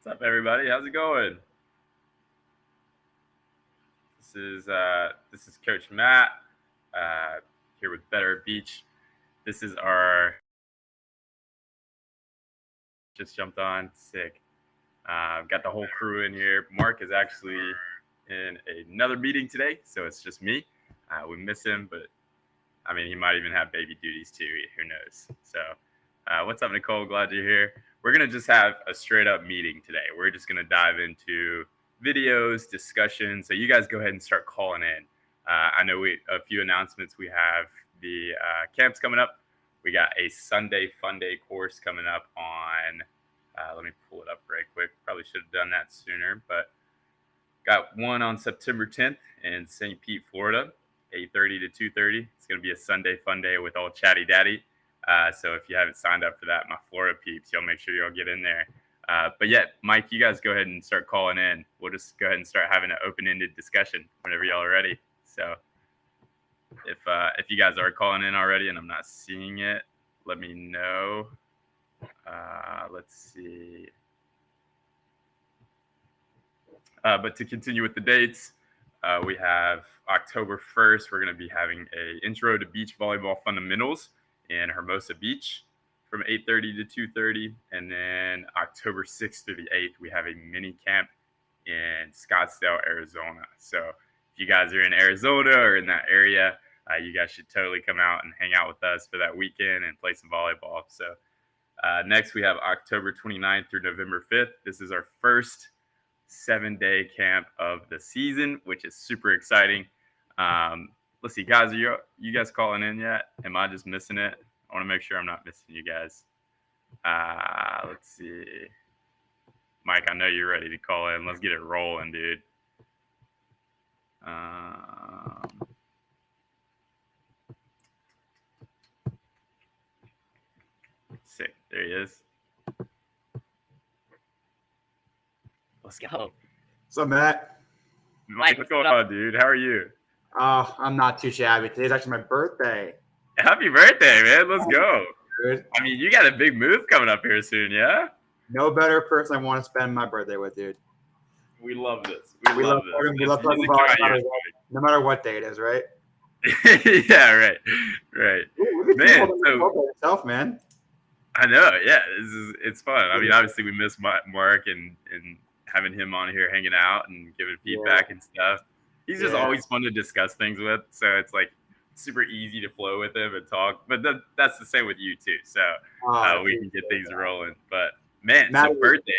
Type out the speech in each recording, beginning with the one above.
What's up, everybody? How's it going? This is Coach Matt here with Better Beach. This is our just jumped on sick. Got the whole crew in here. Mark is actually in another meeting today, so it's just me. We miss him, but I mean, he might even have baby duties too. Who knows? So, what's up, Nicole? Glad you're here. We're gonna just have a straight up meeting today. We're just gonna dive into videos, discussion. So you guys go ahead and start calling in. I know a few announcements. We have the camps coming up. We got a Sunday Fun Day course coming up on. Let me pull it up right quick. Probably should have done that sooner, but got one on September 10th in St. Pete, Florida, 8:30 to 2:30. It's going to be a Sunday Fun Day with all Chatty Daddy. So if you haven't signed up for that, my Florida peeps, y'all make sure y'all get in there. But yeah, Mike, you guys go ahead and start calling in. We'll just go ahead and start having an open-ended discussion whenever y'all are ready. So if you guys are calling in already and I'm not seeing it, let me know. Let's see. But to continue with the dates, we have October 1st. We're going to be having a Intro to Beach Volleyball Fundamentals in Hermosa Beach from 8:30 to 2:30. And then October 6th through the 8th, we have a mini camp in Scottsdale, Arizona. So if you guys are in Arizona or in that area, you guys should totally come out and hang out with us for that weekend and play some volleyball. So next, we have October 29th through November 5th. This is our first 7-day camp of the season, which is super exciting. Let's see, guys, are you guys calling in yet? Am I just missing it? I want to make sure I'm not missing you guys. Let's see. Mike, I know you're ready to call in. Let's get it rolling, dude. Sick. There he is. Let's go. What's up, Matt? Mike, what's going on, dude? How are you? Oh, I'm not too shabby. Today's actually my birthday. Happy birthday, man. Let's go. Dude. I mean, you got a big move coming up here soon, yeah? No better person I want to spend my birthday with, dude. We love this. We love this. We love talking about it no matter what day it is, right? Yeah, right. Ooh, man, itself, man. I know, yeah. It's fun. I mean, obviously we miss Mark and having him on here hanging out and giving feedback and stuff. He's just always fun to discuss things with. So it's like super easy to flow with him and talk. But that's the same with you too. So we can get things rolling. But man, so birthday.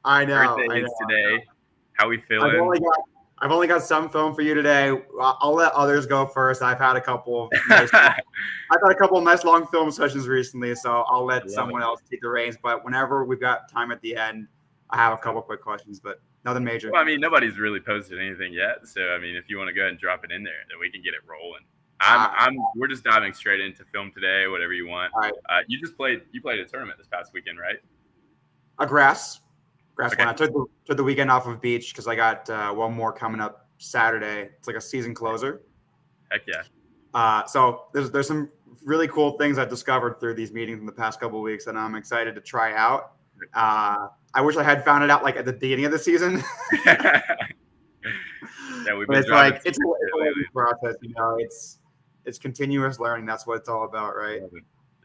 I know. Birthday is today. How we feeling? I've only got some film for you today. I'll let others go first. I've had a couple of nice long film sessions recently, so I'll let someone else take the reins. But whenever we've got time at the end, I have a couple quick questions, but nothing major. Well, I mean, nobody's really posted anything yet, so I mean, if you want to go ahead and drop it in there, then we can get it rolling. We're just diving straight into film today, whatever you want. All right. You played a tournament this past weekend, right? A grass one. I took the weekend off of beach because I got one more coming up Saturday. It's like a season closer. Heck yeah. So there's some really cool things I've discovered through these meetings in the past couple of weeks, and I'm excited to try out. I wish I had found it out like at the beginning of the season. Yeah, but it's like it's a process, you know. It's continuous learning. That's what it's all about, right?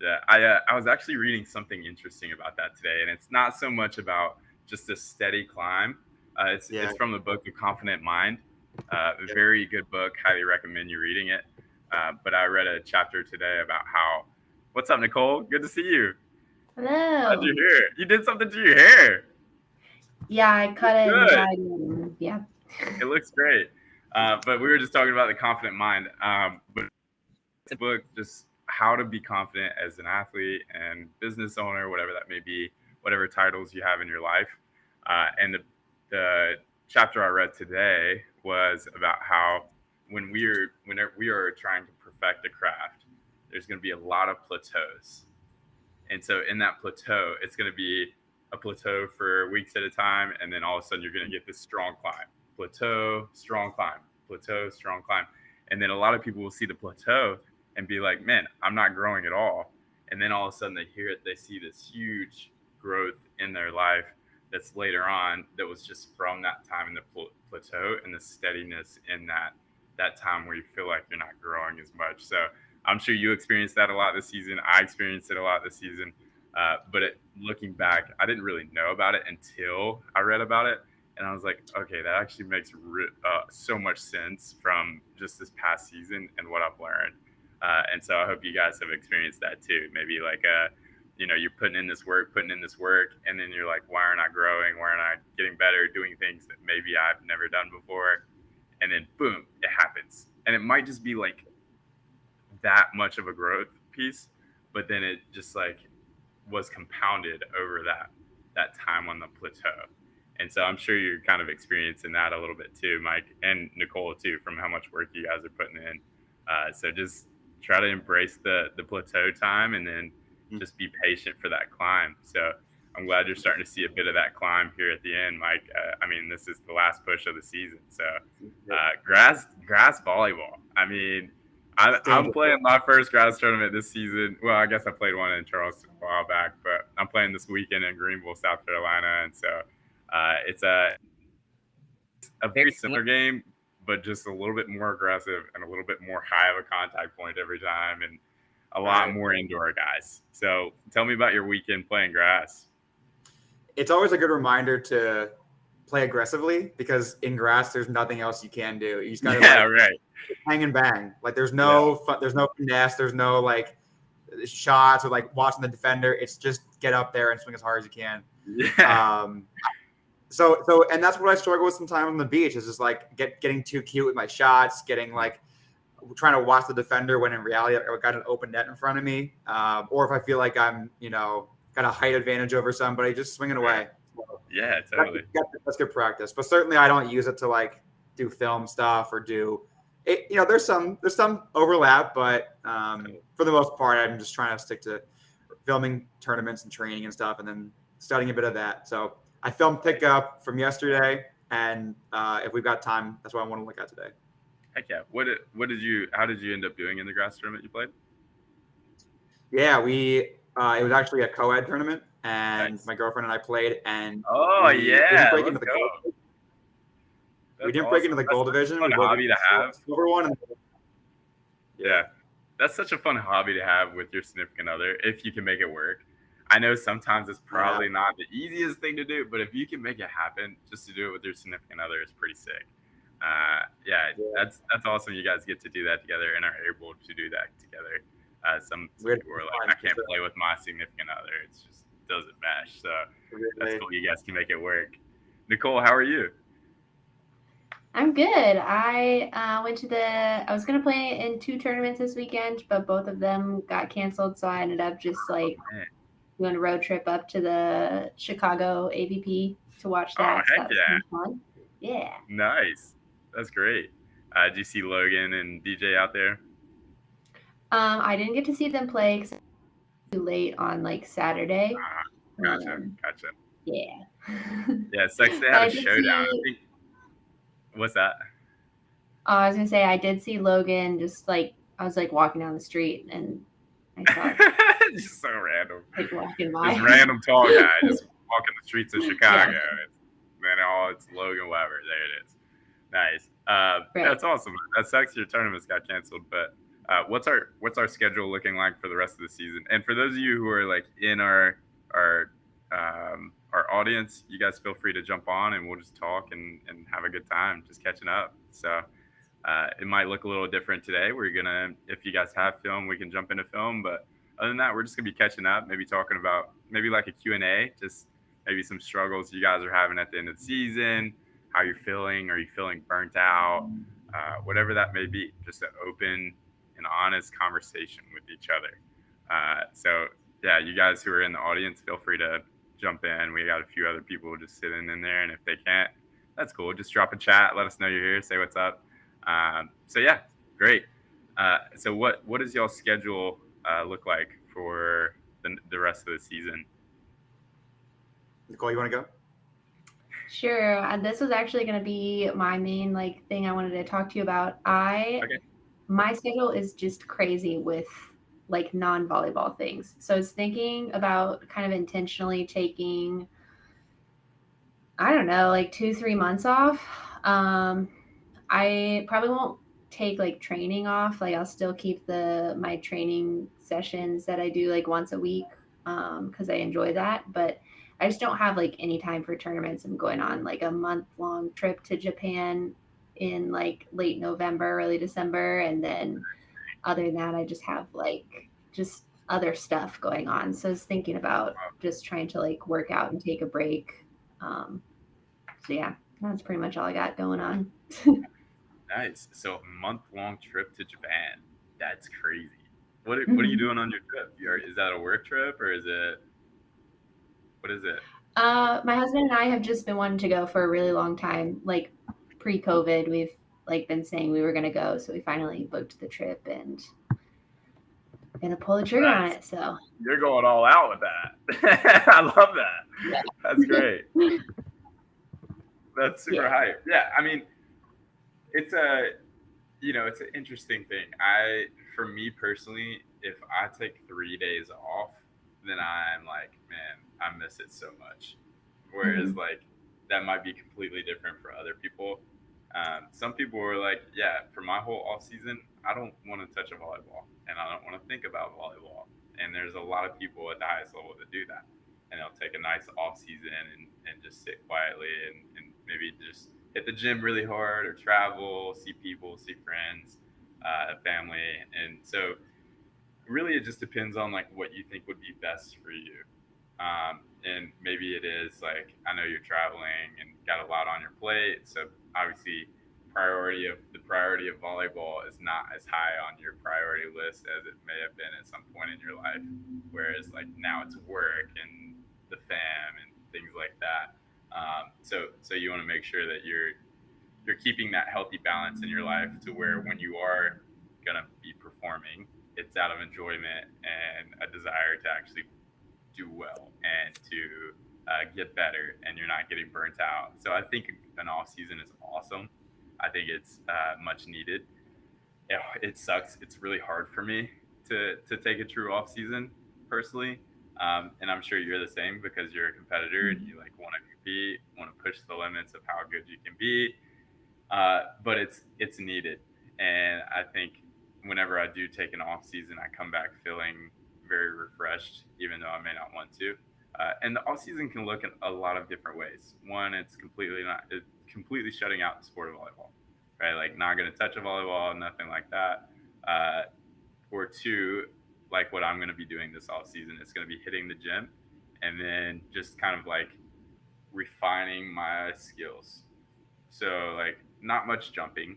Yeah, I was actually reading something interesting about that today, and it's not so much about just a steady climb. It's from the book The Confident Mind. Very good book. Highly recommend you reading it. But I read a chapter today about how. What's up, Nicole? Good to see you. Hello. How's your hair? You did something to your hair. Yeah, I cut it and dyed it. Yeah. It looks great. But we were just talking about The Confident Mind. But it's a book just how to be confident as an athlete and business owner, whatever that may be, whatever titles you have in your life. And the chapter I read today was about how whenever we are trying to perfect a craft, there's going to be a lot of plateaus. And so in that plateau, it's going to be a plateau for weeks at a time. And then all of a sudden you're going to get this strong climb, plateau, strong climb, plateau, strong climb. And then a lot of people will see the plateau and be like, man, I'm not growing at all. And then all of a sudden they hear it, they see this huge growth in their life. that's later on that was just from that time in the plateau and the steadiness in that time where you feel like you're not growing as much. So I'm sure you experienced that a lot this season. I experienced it a lot this season. Looking back, I didn't really know about it until I read about it. And I was like, okay, that actually makes so much sense from just this past season and what I've learned. And so I hope you guys have experienced that too. Maybe like, you're putting in this work, and then you're like, why aren't I growing? Why aren't I getting better, doing things that maybe I've never done before? And then boom, it happens. And it might just be like that much of a growth piece, but then it just like was compounded over that time on the plateau. And so I'm sure you're kind of experiencing that a little bit too, Mike, and Nicole too, from how much work you guys are putting in. So just try to embrace the plateau time, and then just be patient for that climb. So I'm glad you're starting to see a bit of that climb here at the end, Mike. I mean, this is the last push of the season. So grass volleyball. I mean, I'm playing my first grass tournament this season. Well, I guess I played one in Charleston a while back, but I'm playing this weekend in Greenville, South Carolina. And so it's a very similar game, but just a little bit more aggressive and a little bit more high of a contact point every time, and a lot more indoor guys. So tell me about your weekend playing grass. It's always a good reminder to play aggressively, because in grass, there's nothing else you can do. You just gotta hang and bang. Like there's no finesse. There's no like shots or like watching the defender. It's just get up there and swing as hard as you can. Yeah. So and that's what I struggle with sometimes on the beach, is just like getting too cute with my shots, getting like trying to watch the defender when in reality I've got an open net in front of me, or if I feel like I'm got a height advantage over somebody, just swinging away. So yeah, totally. That's good practice, but certainly I don't use it to like do film stuff or do it. There's some overlap, but for the most part, I'm just trying to stick to filming tournaments and training and stuff, and then studying a bit of that. So I filmed pickup from yesterday, and if we've got time, that's what I want to look at today. Heck yeah! How did you end up doing in the grass tournament you played? Yeah, it was actually a co-ed tournament, and my girlfriend and I played, and we didn't break into the gold division. Fun hobby to have. Silver one. Yeah, that's such a fun hobby to have with your significant other, if you can make it work. I know sometimes it's probably not the easiest thing to do, but if you can make it happen, just to do it with your significant other is pretty sick. That's awesome. You guys get to do that together and are able to do that together. Some people are like, I can't play with my significant other. It just doesn't mesh. So that's cool. You guys can make it work. Nicole, how are you? I'm good. I was going to play in 2 tournaments this weekend, but both of them got canceled. So I ended up just like doing a road trip up to the Chicago AVP to watch that. Oh, heck yeah. Fun. Yeah. Nice. That's great. Did you see Logan and DJ out there? I didn't get to see them play because it was too late on like Saturday. Gotcha. Yeah. Yeah, Sept, they had a showdown. What's that? I was gonna say I did see Logan. Just like I was like walking down the street and I saw just so random. Like walking by. This random tall guy just walking the streets of Chicago. Yeah. It's Logan Weber. There it is. Nice. That's awesome. That sucks your tournaments got canceled, but what's our schedule looking like for the rest of the season? And for those of you who are like in our audience, you guys feel free to jump on and we'll just talk and have a good time just catching up. So it might look a little different today. If you guys have film, we can jump into film, but other than that, we're just gonna be catching up, maybe talking about maybe like a Q&A, just maybe some struggles you guys are having at the end of the season, how you're feeling, are you feeling burnt out, whatever that may be, just an open and honest conversation with each other. So yeah, you guys who are in the audience, feel free to jump in. We got a few other people just sitting in there, and if they can't, that's cool. Just drop a chat, let us know you're here, say what's up. So yeah, great. So what does y'all's schedule look like for the rest of the season? Nicole, you want to go? Sure. This was actually going to be my main thing I wanted to talk to you about. My schedule is just crazy with non-volleyball things. So I was thinking about kind of intentionally taking I don't know, like 2-3 months off. I probably won't take like training off. Like I'll still keep my training sessions that I do like once a week because I enjoy that. But I just don't have like any time for tournaments. I'm going on like a month-long trip to Japan in like late November, early December, and then other than that, I just have like just other stuff going on. So I was thinking about just trying to like work out and take a break. Um, so yeah, that's pretty much all I got going on. Nice. So a month-long trip to Japan. That's crazy. What are you doing on your trip? Is that a work trip or is it what is it? My husband and I have just been wanting to go for a really long time. Like pre-COVID, we've like been saying we were gonna go, so we finally booked the trip and gonna pull the trigger on That's it. So you're going all out with that. I love that. yeah, That's great. That's super yeah. hype. Yeah, I mean, it's a it's an interesting thing. For me personally, if I take 3 days off, then I'm like, man, I miss it so much. Whereas Mm-hmm. like that might be completely different for other people. Some people were like, yeah, for my whole off season, I don't want to touch a volleyball and I don't want to think about volleyball. And there's a lot of people at the highest level that do that. And they'll take a nice off season and just sit quietly and maybe just hit the gym really hard or travel, see people, see friends, family. And so really it just depends on like what you think would be best for you. And maybe it is like I know you're traveling and got a lot on your plate, so obviously priority of volleyball is not as high on your priority list as it may have been at some point in your life. Whereas like now it's work and the fam and things like that. So you want to make sure that you're keeping that healthy balance in your life to where when you are gonna be performing, it's out of enjoyment and a desire to actually do well and to get better, and you're not getting burnt out. So I think an off season is awesome. I think it's much needed. It sucks. It's really hard for me to take a true off season personally, and I'm sure you're the same because you're a competitor and you like want to compete, want to push the limits of how good you can be. But it's needed, and I think whenever I do take an off season, I come back feeling very refreshed, even though I may not want to. And the off season can look in a lot of different ways. One, it's completely shutting out the sport of volleyball, right? Like not going to touch a volleyball, nothing like that. Uh, or two, like what I'm going to be doing this off season, it's going to be hitting the gym, and then just kind of like refining my skills. So like not much jumping,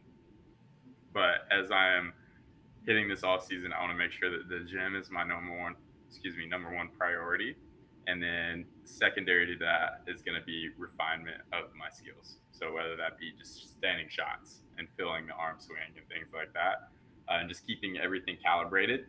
but as I am hitting this off season, I want to make sure that the gym is my number one priority. And then secondary to that is going to be refinement of my skills. So whether that be just standing shots and filling the arm swing and things like that, and just keeping everything calibrated.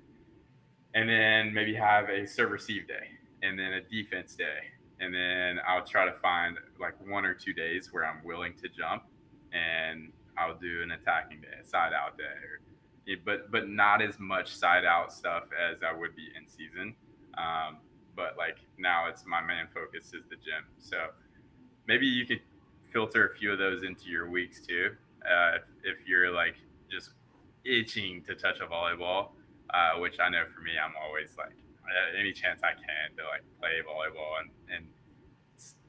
And then maybe have a serve receive day and then a defense day. And then I'll try to find like 1 or 2 days where I'm willing to jump, and I'll do an attacking day, a side out day, but not as much side out stuff as I would be in season. But like now, it's my main focus is the gym. So maybe you could filter a few of those into your weeks too. If you're like just itching to touch a volleyball, which I know for me, I'm always like any chance I can to like play volleyball and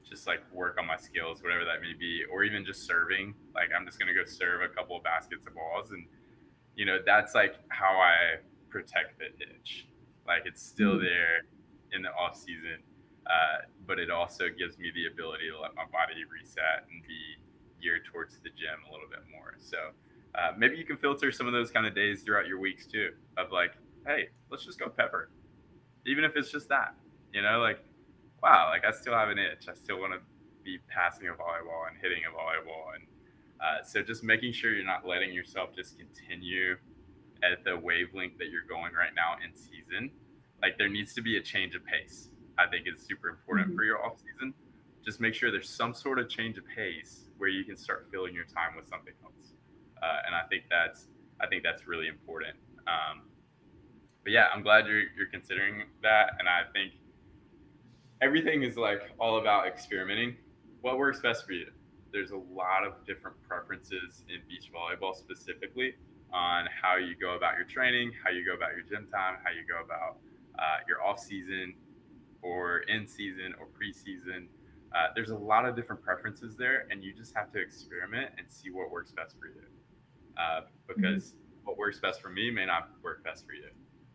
just like work on my skills, whatever that may be, or even just serving. Like I'm just gonna go serve a couple of baskets of balls, and that's like how I protect the itch. Like it's still there in the off season, but it also gives me the ability to let my body reset and be geared towards the gym a little bit more. So maybe you can filter some of those kind of days throughout your weeks too, of like, hey, let's just go pepper, even if it's just that, like, wow, like I still have an itch. I still want to be passing a volleyball and hitting a volleyball, and so just making sure you're not letting yourself just continue at the wavelength that you're going right now in season. Like there needs to be a change of pace. I think is super important for your off season. Just make sure there's some sort of change of pace where you can start filling your time with something else. And I think that's really important. But yeah, I'm glad you're considering that, and I think everything is like all about experimenting. what works best for you. There's a lot of different preferences in beach volleyball specifically on how you go about your training, how you go about your gym time, how you go about your off season or in season or preseason. There's a lot of different preferences there, and you just have to experiment and see what works best for you. Because what works best for me may not work best for you.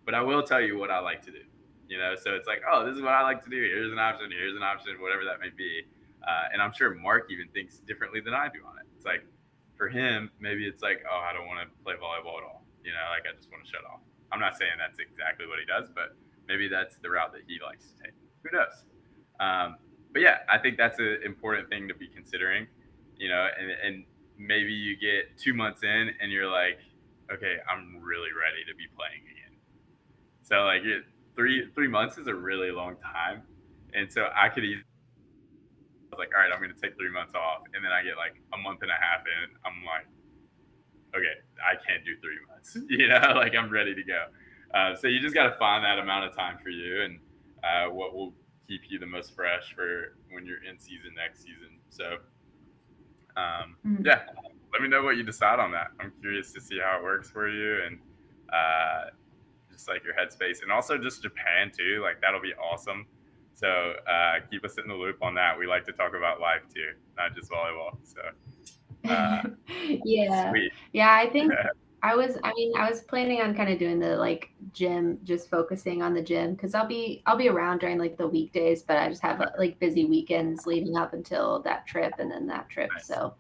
But I will tell you what I like to do. So it's like, oh, this is what I like to do. Here's an option, whatever that may be. And I'm sure Mark even thinks differently than I do on it. It's like, for him, maybe it's like, oh, I don't want to play volleyball at all. Like I just want to shut off. I'm not saying that's exactly what he does, but maybe that's the route that he likes to take. Who knows? But yeah, I think that's an important thing to be considering, and maybe you get 2 months in and you're like, okay, I'm really ready to be playing again. So like 3 months is a really long time. And so I could easily, I was like, all right, I'm going to take 3 months off. And then I get like a month and a half in. I'm like, okay, I can't do 3 months, like I'm ready to go. So you just got to find that amount of time for you and what will keep you the most fresh for when you're in season next season. So yeah, let me know what you decide on that. I'm curious to see how it works for you and just like your headspace, and also just Japan too. Like that'll be awesome. So keep us in the loop on that. We like to talk about life too, not just volleyball. So yeah, sweet. Yeah. I think I was planning on kind of doing the like gym, just focusing on the gym because I'll be around during like the weekdays, but I just have like busy weekends leading up until that trip and then that trip. Nice. So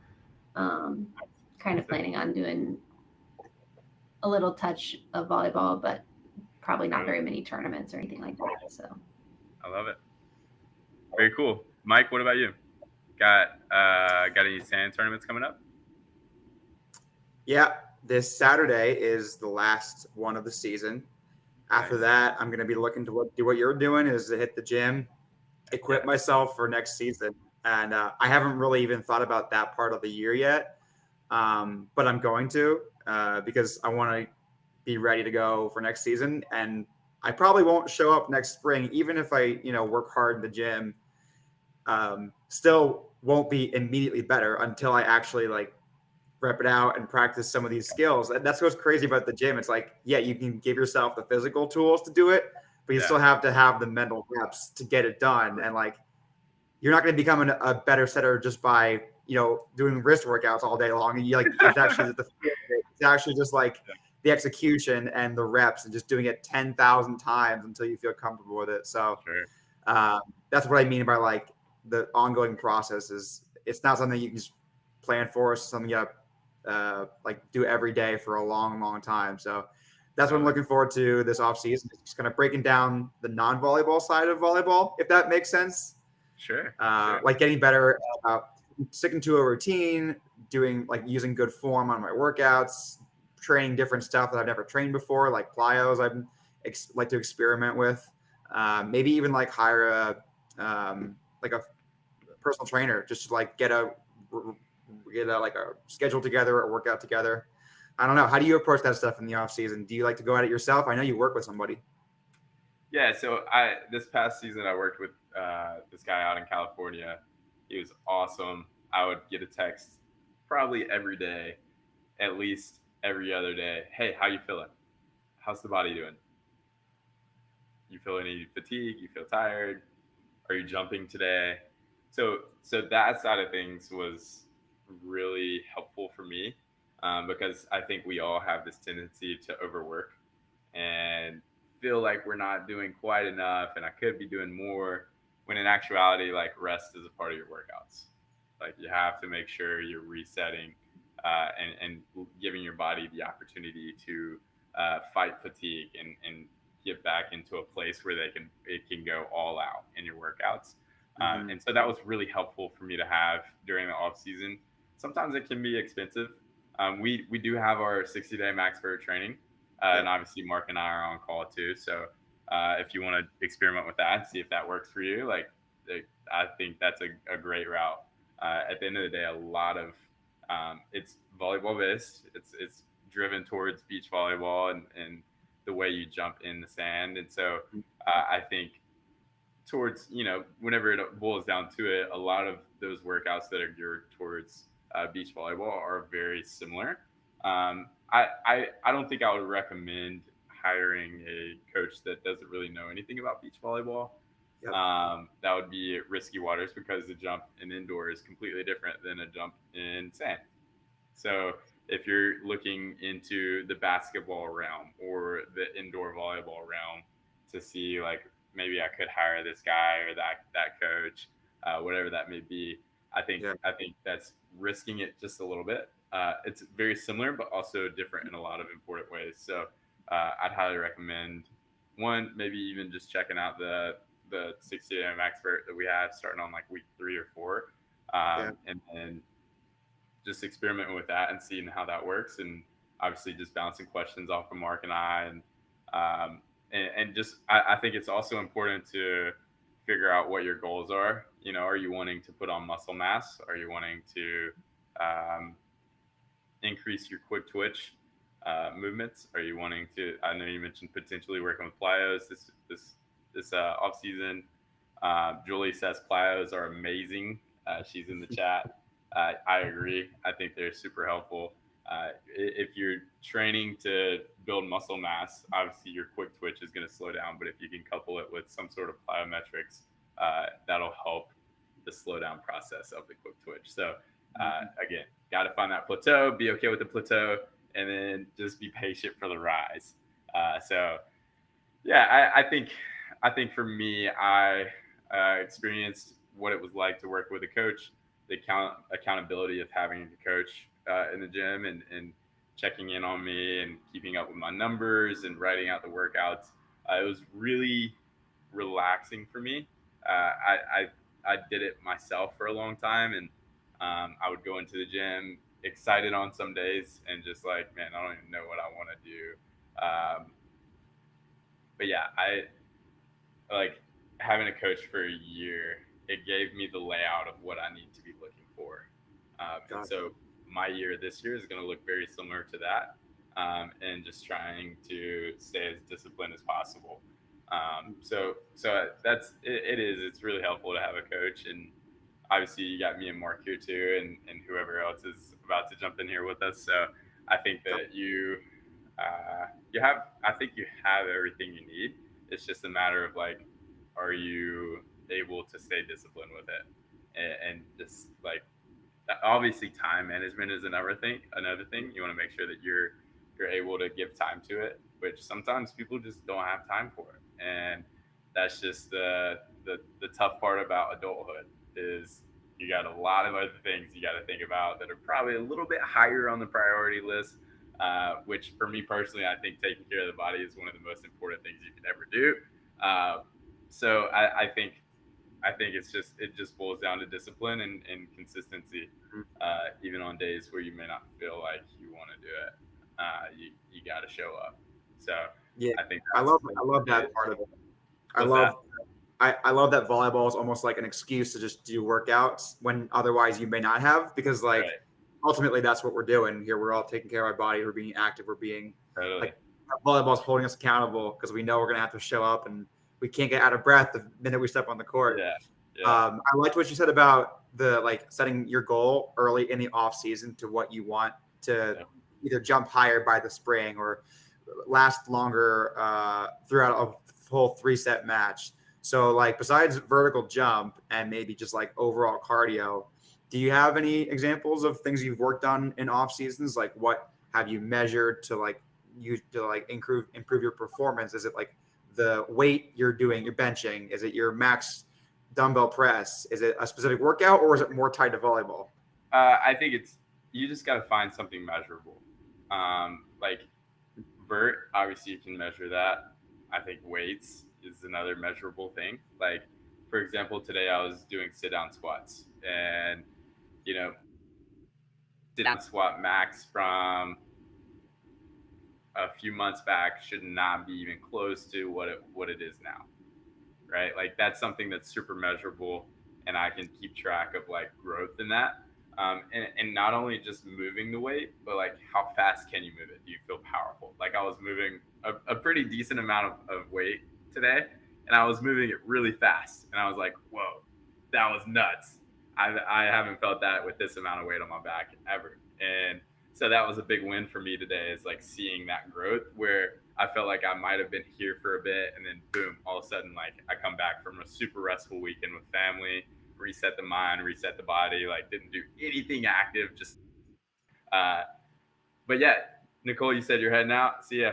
kind of planning on doing a little touch of volleyball, but probably not very many tournaments or anything like that. So I love it. Very cool. Mike, what about you? Got any sand tournaments coming up? Yeah, this Saturday is the last one of the season. After that, I'm going to be looking to do what you're doing, is to hit the gym, equip myself for next season. And I haven't really even thought about that part of the year yet, but I'm going to because I want to be ready to go for next season. And I probably won't show up next spring, even if I work hard in the gym. Still won't be immediately better until I actually like rep it out and practice some of these skills. And that's what's crazy about the gym. It's like, yeah, you can give yourself the physical tools to do it, but you still have to have the mental reps to get it done. And like, you're not going to become a better setter just by, doing wrist workouts all day long. And it's actually just like the execution and the reps and just doing it 10,000 times until you feel comfortable with it. So that's what I mean by like the ongoing process. Is it's not something you can just plan for. It's something you like do every day for a long, long time. So that's what I'm looking forward to this off season. Just kind of breaking down the non-volleyball side of volleyball, if that makes sense. Sure. Like getting better about sticking to a routine, doing like using good form on my workouts, training different stuff that I've never trained before, like plyos I'd like to experiment with. Maybe even like hire a personal trainer just to like get a like a schedule together or workout together. I don't know. How do you approach that stuff in the off season? Do you like to go at it yourself? I know you work with somebody. Yeah. So this past season I worked with this guy out in California. He was awesome. I would get a text probably every day, at least every other day. Hey, how you feeling? How's the body doing? You feel any fatigue? You feel tired? Are you jumping today? So that side of things was really helpful for me because I think we all have this tendency to overwork and feel like we're not doing quite enough and I could be doing more, when in actuality, like rest is a part of your workouts. Like you have to make sure you're resetting and giving your body the opportunity to fight fatigue and get back into a place where it can go all out in your workouts. And so that was really helpful for me to have during the off season. Sometimes it can be expensive. We do have our 60-day max vert training, and obviously Mark and I are on call too. So if you want to experiment with that, see if that works for you, I think that's a great route. At the end of the day, a lot of it's volleyball based. It's driven towards beach volleyball and the way you jump in the sand. And so I think towards, whenever it boils down to it, a lot of those workouts that are geared towards beach volleyball are very similar. I don't think I would recommend hiring a coach that doesn't really know anything about beach volleyball. Yep. That would be risky waters because the jump in indoor is completely different than a jump in sand. So if you're looking into the basketball realm or the indoor volleyball realm to see like maybe I could hire this guy or that coach, whatever that may be, I think that's risking it just a little bit. It's very similar, but also different in a lot of important ways. So I'd highly recommend one, maybe even just checking out the 60 AM expert that we have starting on like week 3 or 4, and then just experimenting with that and seeing how that works, and obviously just bouncing questions off of Mark and I, and just I think it's also important to figure out what your goals are. Are you wanting to put on muscle mass? Are you wanting to increase your quick twitch movements? Are you wanting to? I know you mentioned potentially working with plyos this off season. Julie says plyos are amazing. She's in the chat. I agree. I think they're super helpful. If you're training to build muscle mass, obviously your quick twitch is going to slow down. But if you can couple it with some sort of plyometrics, that'll help the slow down process of the quick twitch. So again, got to find that plateau, be okay with the plateau, and then just be patient for the rise. So yeah, I think for me, I experienced what it was like to work with a coach, the accountability of having a coach in the gym and checking in on me and keeping up with my numbers and writing out the workouts. It was really relaxing for me. I did it myself for a long time, and I would go into the gym excited on some days and just like, man, I don't even know what I want to do. But yeah, I like having a coach for a year. It gave me the layout of what I need to be looking for. And so my year this year is going to look very similar to that, and just trying to stay as disciplined as possible. So that's it. It's really helpful to have a coach, and obviously you got me and Mark here too, and whoever else is about to jump in here with us. So I think that you have everything you need. It's just a matter of like, are you able to stay disciplined with it, and just like, obviously time management is another thing. You want to make sure that you're able to give time to it, which sometimes people just don't have time for it, and that's just the tough part about adulthood is you got a lot of other things you got to think about that are probably a little bit higher on the priority list, which for me personally, I think taking care of the body is one of the most important things you can ever do. So I think it just boils down to discipline and consistency. Even on days where you may not feel like you want to do it, you got to show up. So yeah, I think I love that part of it. I love that volleyball is almost like an excuse to just do workouts when otherwise you may not have, because like ultimately that's what we're doing here. We're all taking care of our body. We're being active. We're being like, volleyball is holding us accountable because we know we're going to have to show up, and we can't get out of breath the minute we step on the court. I liked what you said about the like setting your goal early in the off season to what you want to either jump higher by the spring or last longer throughout a whole 3-set match. So like, besides vertical jump and maybe just like overall cardio, do you have any examples of things you've worked on in off seasons? Like, what have you measured to improve your performance? Is it like the weight you're doing, you're benching? Is it your max dumbbell press? Is it a specific workout, or is it more tied to volleyball? I think you just got to find something measurable. Like vert, obviously you can measure that. I think weights is another measurable thing. Like, for example, today I was doing sit down squats, and sit down squat max from a few months back should not be even close to what it is now, right? Like, that's something that's super measurable, and I can keep track of like growth in that. And not only just moving the weight, but like, how fast can you move it? Do you feel powerful? Like, I was moving a pretty decent amount of weight today, and I was moving it really fast, and I was like, whoa, that was nuts. I haven't felt that with this amount of weight on my back ever. And so that was a big win for me today, is like seeing that growth where I felt like I might have been here for a bit, and then boom, all of a sudden, like I come back from a super restful weekend with family, reset the mind, reset the body, like didn't do anything active, just uh but yeah, Nicole, you said you're heading out. See ya.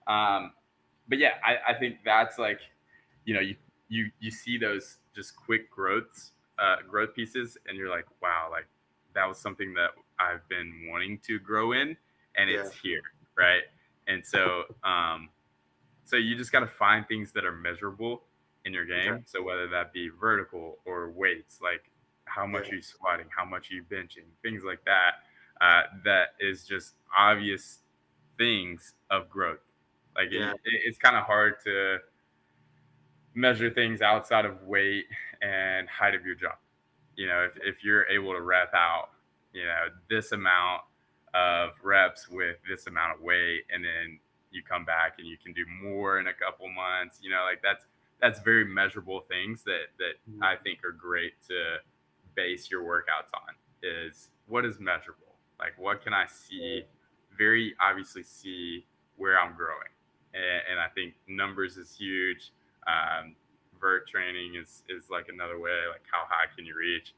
But yeah, I think that's like, you see those just quick growth pieces, and you're like, wow, like that was something that I've been wanting to grow in, and it's here, right? And so you just got to find things that are measurable in your game. Okay. So whether that be vertical or weights, like how much are you squatting, how much are you benching, things like that. That is just obvious things of growth. Like it's kind of hard to measure things outside of weight and height of your jump. If you're able to rep out, this amount of reps with this amount of weight, and then you come back and you can do more in a couple months, like that's very measurable things that I think are great to base your workouts on. Is what is measurable? Like, what can I see? Very obviously see where I'm growing. And I think numbers is huge. Vert training is like another way, like how high can you reach?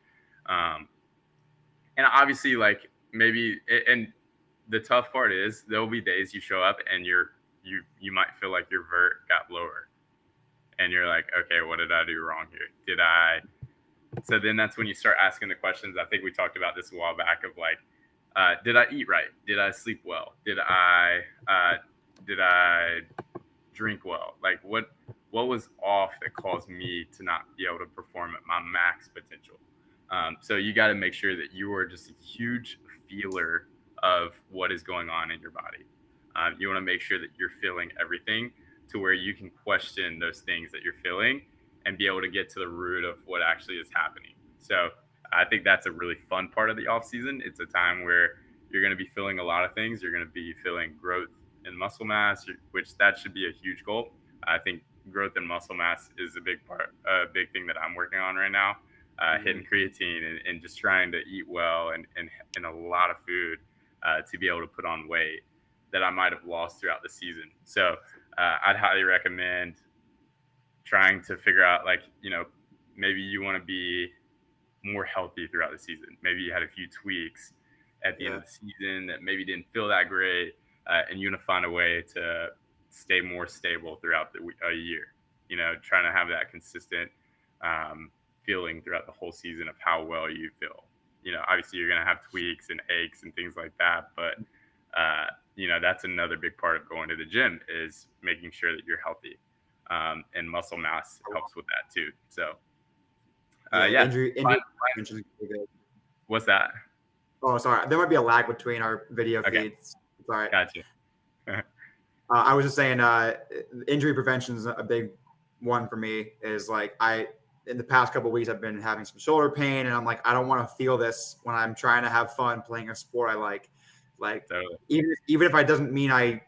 And obviously, like maybe, and the tough part is there'll be days you show up and you might feel like your vert got lower. And you're like, okay, what did I do wrong here? So then that's when you start asking the questions. I think we talked about this a while back of like, did I eat right? Did I sleep well? Did I drink well? Like what was off that caused me to not be able to perform at my max potential? So you got to make sure that you are just a huge feeler of what is going on in your body. You want to make sure that you're feeling everything to where you can question those things that you're feeling and be able to get to the root of what actually is happening. So I think that's a really fun part of the off season. It's a time where you're going to be feeling a lot of things. You're going to be feeling growth in muscle mass, which that should be a huge goal. I think growth in muscle mass is a big thing that I'm working on right now. Hitting creatine and just trying to eat well and a lot of food to be able to put on weight that I might have lost throughout the season. So I'd highly recommend trying to figure out, like, maybe you want to be more healthy throughout the season. Maybe you had a few tweaks at the end of the season that maybe didn't feel that great, and you want to find a way to stay more stable throughout a year. Trying to have that consistent feeling throughout the whole season of how well you feel. Obviously you're going to have tweaks and aches and things like that, but that's another big part of going to the gym, is making sure that you're healthy, and muscle mass helps with that too. So injury what's that? Oh, sorry. There might be a lag between our video feeds. Sorry. Gotcha. I was just saying, injury prevention is a big one for me. Is like in the past couple of weeks, I've been having some shoulder pain, and I'm like, I don't want to feel this when I'm trying to have fun playing a sport I like. Like totally. even if it doesn't mean I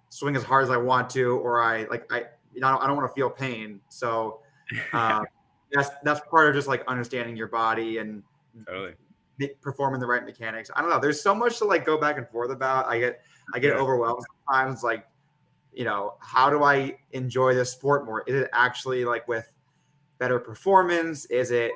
swing as hard as I want to, or I don't want to feel pain. So that's part of just like understanding your body and totally performing the right mechanics. I don't know. There's so much to like go back and forth about. I get overwhelmed sometimes. Like, how do I enjoy this sport more? Is it actually like with better performance? Is it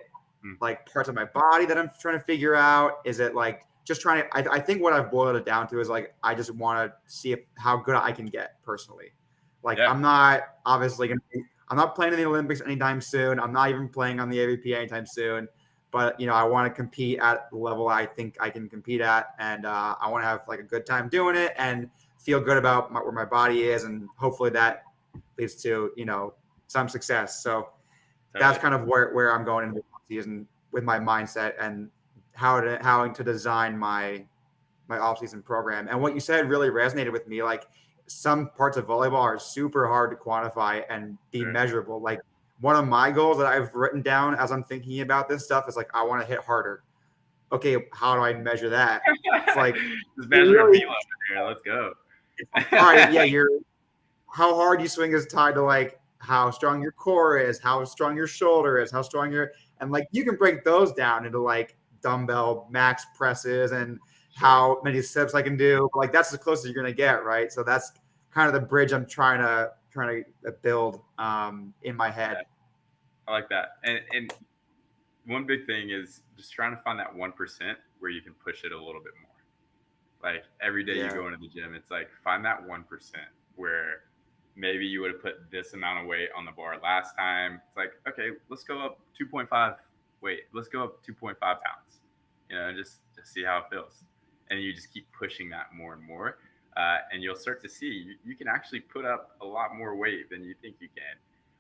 like parts of my body that I'm trying to figure out? Is it like just trying to, I think what I've boiled it down to is like, I just want to see how good I can get personally. Like, I'm not obviously I'm not playing in the Olympics anytime soon. I'm not even playing on the AVP anytime soon, but I want to compete at the level I think I can compete at. And I want to have like a good time doing it and feel good about where my body is. And hopefully that leads to, some success. So that's kind of where I'm going into the season with my mindset and how to design my off-season program. And what you said really resonated with me. Like, some parts of volleyball are super hard to quantify and be measurable. Like, one of my goals that I've written down as I'm thinking about this stuff is like, I want to hit harder. Okay, how do I measure that? It's like, just measure a beat here. Let's go. All right, yeah, how hard you swing is tied to like how strong your core is, how strong your shoulder is, how strong and like you can break those down into like dumbbell max presses and how many steps I can do. Like that's as close as you're gonna get, right? So that's kind of the bridge I'm trying to build in my head. Yeah, I like that. And one big thing is just trying to find that 1% where you can push it a little bit more. Like every day you go into the gym, it's like find that 1% where maybe you would have put this amount of weight on the bar last time. It's like, okay, let's go up 2.5 weight. Let's go up 2.5 pounds. You know, just see how it feels. And you just keep pushing that more and more. And you'll start to see you can actually put up a lot more weight than you think you can.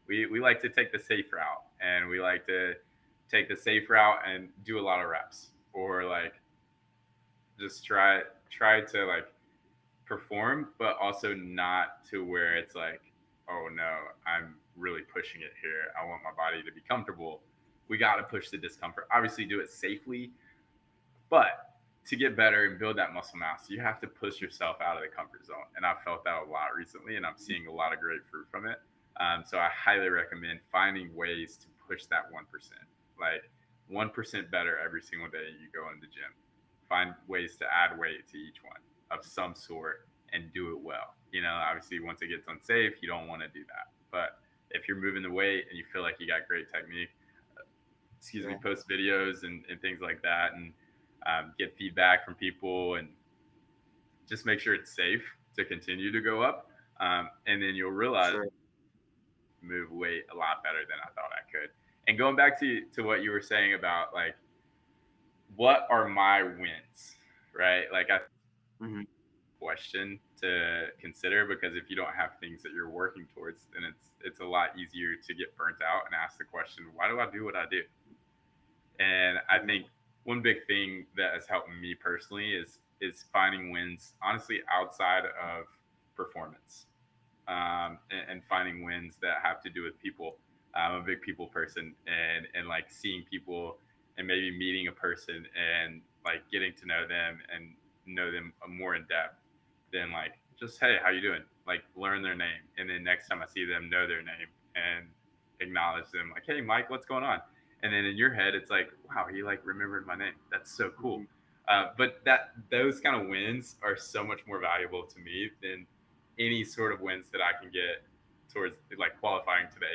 We like to take the safe route, and we like to take the safe route and do a lot of reps, or like just try to like perform, but also not to where it's like, oh no, I'm really pushing it here. I want my body to be comfortable. We got to push the discomfort. Obviously, do it safely, but to get better and build that muscle mass, you have to push yourself out of the comfort zone. And I've felt that a lot recently, and I'm seeing a lot of great fruit from it. So I highly recommend finding ways to push that 1%, like 1% better every single day you go in the gym. Find ways to add weight to each one of some sort and do it well. You know, obviously once it gets unsafe, you don't want to do that. But if you're moving the weight and you feel like you got great technique, post videos and things like that, and get feedback from people, and just make sure it's safe to continue to go up. And then you'll realize move weight a lot better than I thought I could. And going back to what you were saying about like, what are my wins, right? Like question to consider, because if you don't have things that you're working towards, then it's a lot easier to get burnt out and ask the question, why do I do what I do? And I think one big thing that has helped me personally is finding wins, honestly, outside of performance, and finding wins that have to do with people. I'm a big people person, and like seeing people and maybe meeting a person and like getting to know them and know them more in depth than like just, hey, how you doing? Like learn their name, and then next time I see them, know their name and acknowledge them, like, hey Mike, what's going on? And then in your head it's like, wow, he like remembered my name. That's so cool. But those kind of wins are so much more valuable to me than any sort of wins that I can get towards like qualifying to the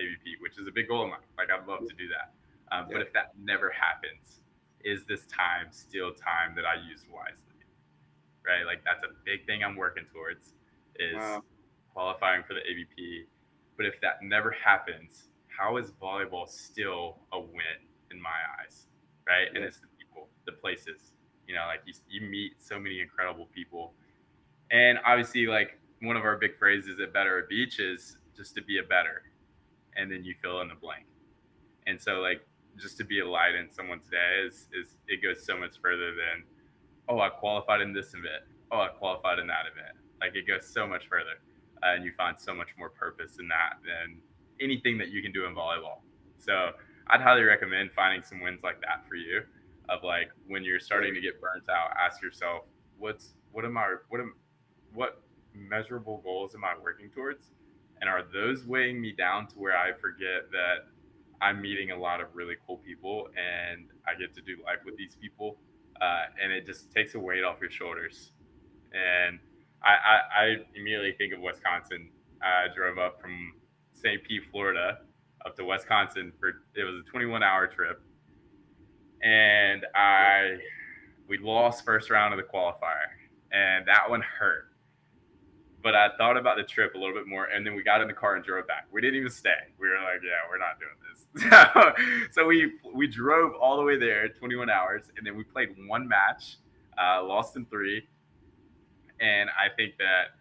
AVP, which is a big goal of mine. Like I'd love to do that. But if that never happens, is this time still time that I use wisely? Right? Like that's a big thing I'm working towards, is qualifying for the AVP. But if that never happens, how is volleyball still a win in my eyes? Right? And it's the people, the places, you know, like you meet so many incredible people. And obviously, like one of our big phrases at Better at Beach is just to be a better, and then you fill in the blank. And so like just to be a light in someone's day is it goes so much further than, oh, I qualified in this event. Oh, I qualified in that event. Like it goes so much further, and you find so much more purpose in that than anything that you can do in volleyball. So I'd highly recommend finding some wins like that for you. Of like when you're starting to get burnt out, ask yourself, what measurable goals am I working towards, and are those weighing me down to where I forget that I'm meeting a lot of really cool people and I get to do life with these people. And it just takes a weight off your shoulders. And I immediately think of Wisconsin. I drove up from St. Pete, Florida, up to Wisconsin it was a 21-hour trip, and we lost first round of the qualifier, and that one hurt. But I thought about the trip a little bit more, and then we got in the car and drove back. We didn't even stay. We were like, yeah, we're not doing this. So we drove all the way there, 21 hours, and then we played one match, lost in 3. And I think that,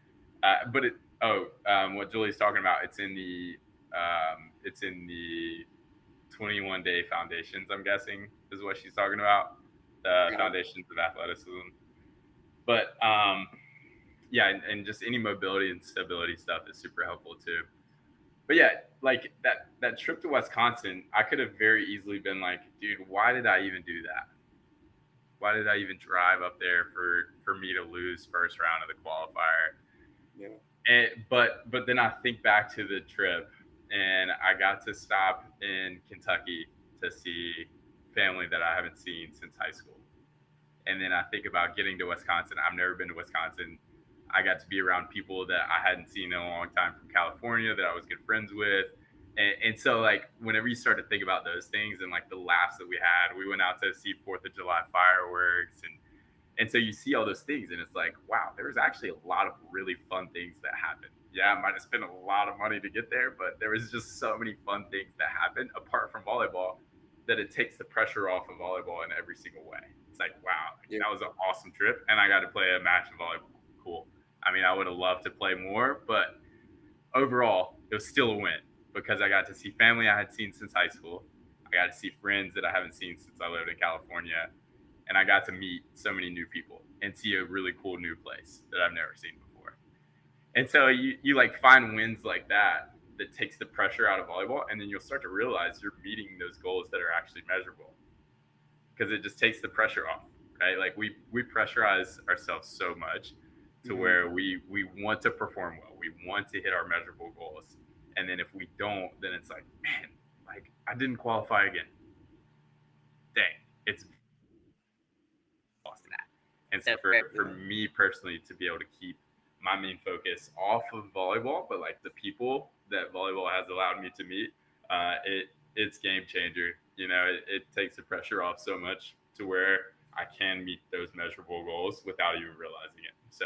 what Julie's talking about, it's in the 21-day foundations, I'm guessing, is what she's talking about, the foundations of athleticism. But yeah, and just any mobility and stability stuff is super helpful too. But yeah, like that trip to Wisconsin, I could have very easily been like, dude, why did I even do that? Why did I even drive up there for me to lose first round of the qualifier? Yeah. But then I think back to the trip, and I got to stop in Kentucky to see family that I haven't seen since high school. And then I think about getting to Wisconsin. I've never been to Wisconsin. I got to be around people that I hadn't seen in a long time from California that I was good friends with. And so, like, whenever you start to think about those things and like the laughs that we had, we went out to see 4th of July fireworks. And so you see all those things, and it's like, wow, there was actually a lot of really fun things that happened. Yeah, I might have spent a lot of money to get there, but there was just so many fun things that happened apart from volleyball that it takes the pressure off of volleyball in every single way. It's like, wow, that was an awesome trip, and I got to play a match of volleyball. Cool. I mean, I would have loved to play more, but overall, it was still a win because I got to see family I had seen since high school. I got to see friends that I haven't seen since I lived in California, and I got to meet so many new people and see a really cool new place that I've never seen before. And so you like find wins like that that takes the pressure out of volleyball, and then you'll start to realize you're meeting those goals that are actually measurable because it just takes the pressure off, right? Like we pressurize ourselves so much to where we want to perform well, we want to hit our measurable goals, and then if we don't, then it's like, man, like I didn't qualify again. Dang, it's lost in that. And so for me personally to be able to keep my main focus off of volleyball, but like the people that volleyball has allowed me to meet, it's game changer. You know, it takes the pressure off so much to where I can meet those measurable goals without even realizing it. So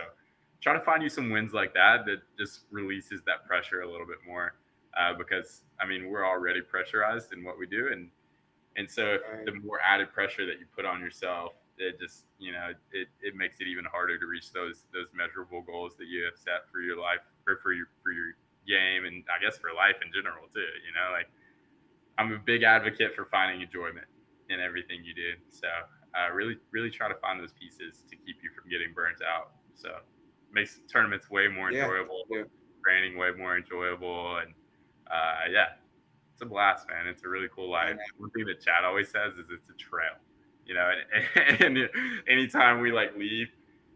try to find you some wins like that just releases that pressure a little bit more, because I mean we're already pressurized in what we do, and so if the more added pressure that you put on yourself, it just, you know, it makes it even harder to reach those measurable goals that you have set for your life or for your game, and I guess for life in general too. You know, like I'm a big advocate for finding enjoyment in everything you do. So really try to find those pieces to keep you from getting burnt out. So it makes tournaments way more enjoyable, training way more enjoyable, and it's a blast, man. It's a really cool life. One thing that Chad always says is it's a trail. You know, and anytime we like leave,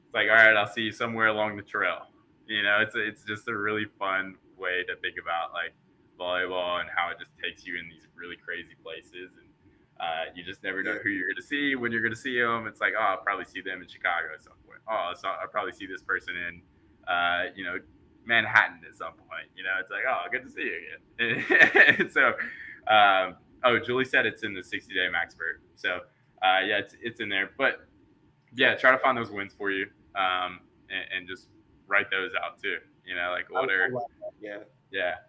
it's like, all right, I'll see you somewhere along the trail. You know, it's just a really fun way to think about like volleyball and how it just takes you in these really crazy places, and you just never know who you're going to see when you're going to see them. It's like, oh, I'll probably see them in Chicago at some point. Oh, so I'll probably see this person in, you know, Manhattan at some point. You know, it's like, oh, good to see you again. And so, Julie said it's in the 60-day max vert. So. It's in there, but yeah, try to find those wins for you, and just write those out too. You know, like whatever.